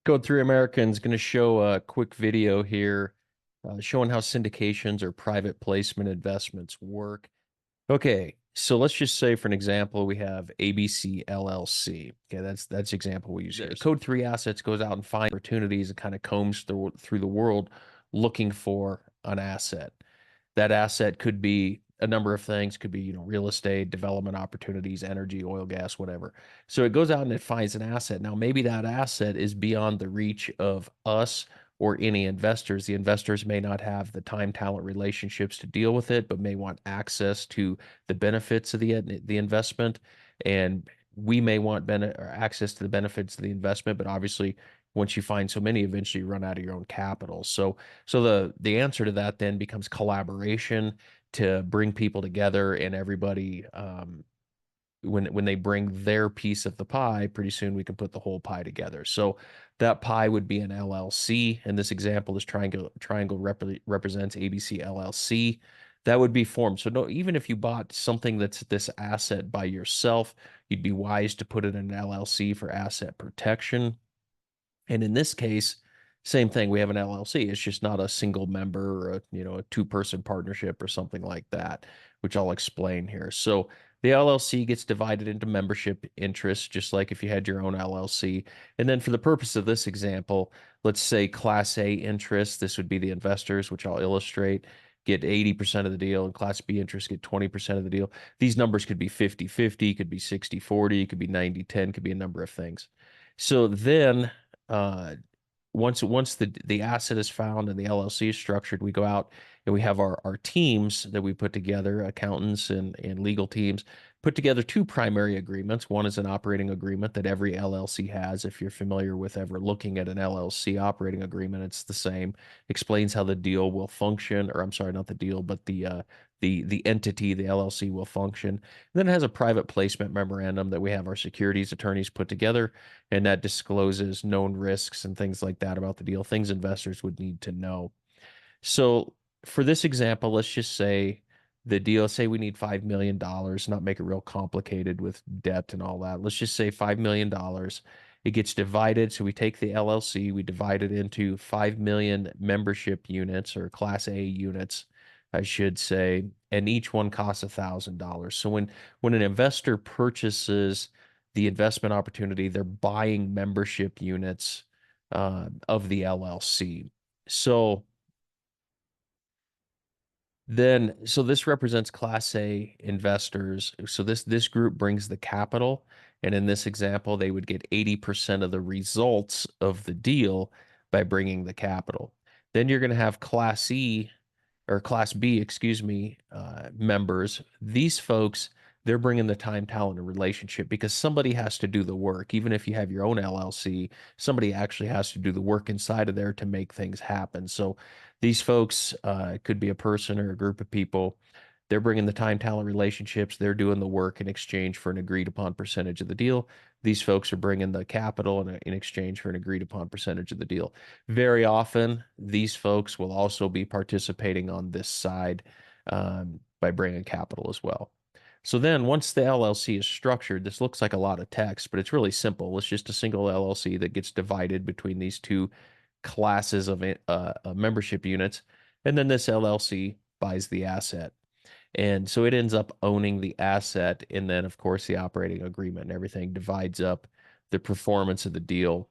Code 3 Americans going to show a quick video here showing how syndications or private placement investments work. Okay, so let's just say for an example, we have ABC LLC. Okay, that's the example we use here. Yes. Code 3 Assets goes out and finds opportunities and kind of combs through the world looking for an asset. That asset could be a number of things, could be, real estate, development opportunities, energy, oil, gas, whatever. So it goes out and it finds an asset. Now, maybe that asset is beyond the reach of us or any investors. The investors may not have the time talent relationships to deal with it, but may want access to the benefits of the investment. And we may want or access to the benefits of the investment, but obviously once you find so many, eventually you run out of your own capital. So the answer to that then becomes collaboration to bring people together and everybody when they bring their piece of the pie, pretty soon we can put the whole pie together. So that pie would be an LLC. And this example is triangle represents ABC LLC. That would be formed. So no, even if you bought something that's this asset by yourself, you'd be wise to put it in an LLC for asset protection. And in this case, same thing. We have an LLC. It's just not a single member or a two-person partnership or something like that, which I'll explain here. So the LLC gets divided into membership interests, just like if you had your own LLC. And then for the purpose of this example, let's say Class A interest, this would be the investors, which I'll illustrate, get 80% of the deal, and Class B interest get 20% of the deal. These numbers could be 50-50, could be 60-40, could be 90-10, could be a number of things. So then uh, once the asset is found and the LLC is structured, we go out and we have our teams that we put together, accountants and legal teams, put together two primary agreements. One is an operating agreement that every LLC has. If you're familiar with ever looking at an LLC operating agreement, it's the same. Explains how the deal will function, or I'm sorry, not the deal, but the entity, the LLC will function. And then it has a private placement memorandum that we have our securities attorneys put together, and that discloses known risks and things like that about the deal, things investors would need to know. So for this example, let's just say the deal, say we need $5 million, not make it real complicated with debt and all that. Let's just say $5 million. It gets divided. So we take the LLC, we divide it into 5 million membership units or Class A units, I should say, and each one costs $1,000. So when an investor purchases the investment opportunity, they're buying membership units of the LLC. So this represents Class A investors. So this group brings the capital, and in this example, they would get 80% of the results of the deal by bringing the capital. Then you're going to have Class E or Class B, excuse me, members. These folks, they're bringing the time, talent, and relationship because somebody has to do the work. Even if you have your own LLC, somebody actually has to do the work inside of there to make things happen. So these folks could be a person or a group of people. They're bringing the time, talent, relationships. They're doing the work in exchange for an agreed upon percentage of the deal. These folks are bringing the capital in exchange for an agreed upon percentage of the deal. Very often, these folks will also be participating on this side by bringing capital as well. So then once the LLC is structured, this looks like a lot of text, but it's really simple. It's just a single LLC that gets divided between these two classes of membership units. And then this LLC buys the asset. And so it ends up owning the asset. And then, of course, the operating agreement and everything divides up the performance of the deal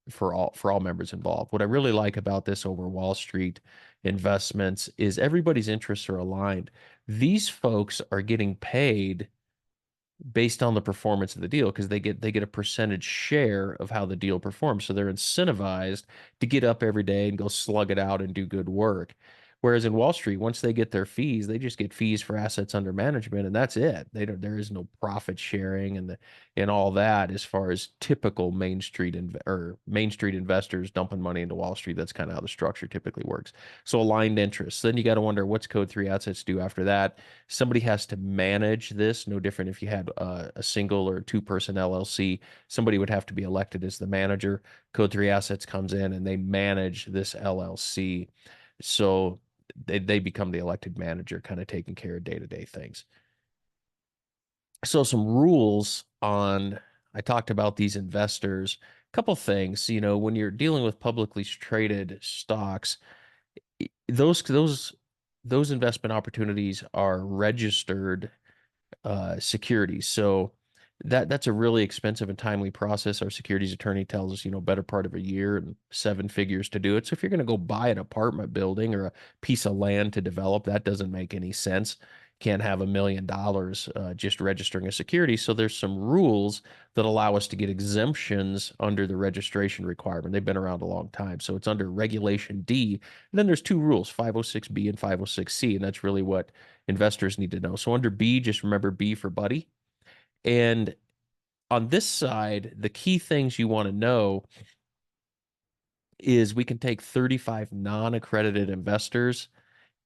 for all members involved. What I really like about this over Wall Street investments is everybody's interests are aligned. These folks are getting paid based on the performance of the deal because they get a percentage share of how the deal performs. So they're incentivized to get up every day and go slug it out and do good work. Whereas in Wall Street, once they get their fees, they just get fees for assets under management, and that's it. There is no profit sharing and all that as far as typical Main Street investors dumping money into Wall Street. That's kind of how the structure typically works. So aligned interests. Then you got to wonder what's Code 3 Assets do after that. Somebody has to manage this. No different if you had a single or two-person LLC. Somebody would have to be elected as the manager. Code 3 Assets comes in and they manage this LLC. So they become the elected manager, kind of taking care of day-to-day things. So some rules on, I talked about these investors couple things, when you're dealing with publicly traded stocks, those investment opportunities are registered securities. So that's a really expensive and timely process. Our securities attorney tells us, better part of a year and seven figures to do it. So if you're going to go buy an apartment building or a piece of land to develop, that doesn't make any sense. Can't have $1 million just registering a security. So there's some rules that allow us to get exemptions under the registration requirement. They've been around a long time. So it's under Regulation D. And then there's two rules, 506B and 506C, and that's really what investors need to know. So under B, just remember B for buddy. And on this side, the key things you want to know is we can take 35 non-accredited investors,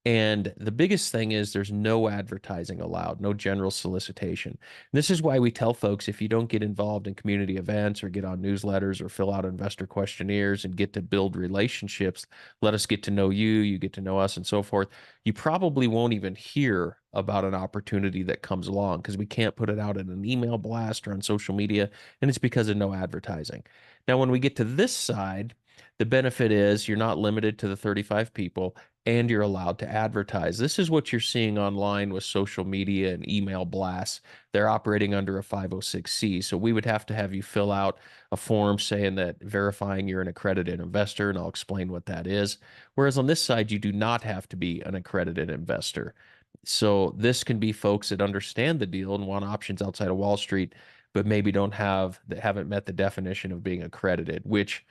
and the biggest thing is there's no advertising allowed, no general solicitation. And this is why we tell folks, if you don't get involved in community events or get on newsletters or fill out investor questionnaires and get to build relationships, let us get to know you, you get to know us, and so forth, you probably won't even hear about an opportunity that comes along because we can't put it out in an email blast or on social media, and it's because of no advertising. Now, when we get to this side, the benefit is you're not limited to the 35 people and you're allowed to advertise. This is what you're seeing online with social media and email blasts. They're operating under a 506C. So we would have to have you fill out a form saying that verifying you're an accredited investor, and I'll explain what that is. Whereas on this side, you do not have to be an accredited investor. So this can be folks that understand the deal and want options outside of Wall Street, but maybe that haven't met the definition of being accredited, which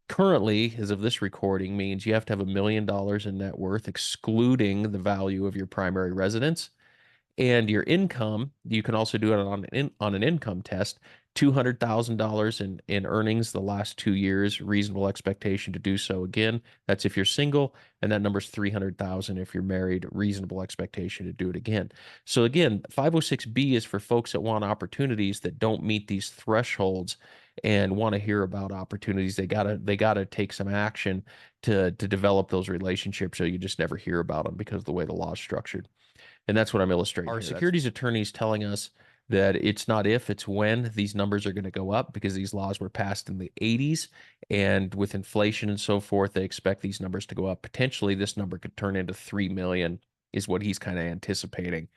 currently, as of this recording, means you have to have $1 million in net worth, excluding the value of your primary residence. And your income, you can also do it on an income test. $200,000 in earnings the last 2 years, reasonable expectation to do so again. That's if you're single, and that number's 300,000 if you're married, reasonable expectation to do it again. So again, 506B is for folks that want opportunities that don't meet these thresholds and want to hear about opportunities. They gotta take some action to develop those relationships, so you just never hear about them because of the way the law is structured. And that's what I'm illustrating Our here. That's securities attorneys telling us that it's not if, it's when these numbers are going to go up because these laws were passed in the 80s. And with inflation and so forth, they expect these numbers to go up. Potentially, this number could turn into 3 million, is what he's kind of anticipating.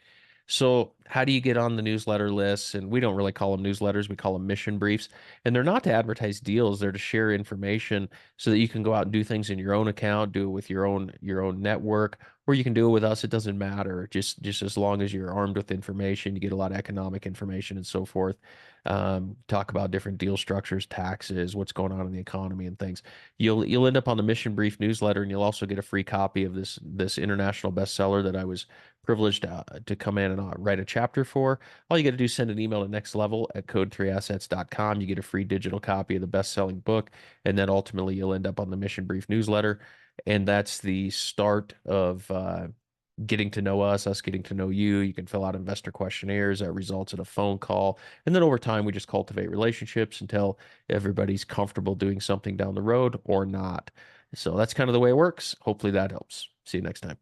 So, how do you get on the newsletter lists? And we don't really call them newsletters, we call them mission briefs. And they're not to advertise deals, they're to share information so that you can go out and do things in your own account, do it with your own network, or you can do it with us. It doesn't matter. Just as long as you're armed with information, you get a lot of economic information and so forth. Talk about different deal structures, taxes, what's going on in the economy and things. You'll end up on the mission brief newsletter, and you'll also get a free copy of this international bestseller that I was privileged to come in and write a chapter for. All you got to do is send an email to next level at code3assets.com. You get a free digital copy of the best-selling book, and then ultimately you'll end up on the Mission Brief newsletter. And that's the start of getting to know us getting to know you. You can fill out investor questionnaires that results in a phone call. And then over time, we just cultivate relationships until everybody's comfortable doing something down the road or not. So that's kind of the way it works. Hopefully that helps. See you next time.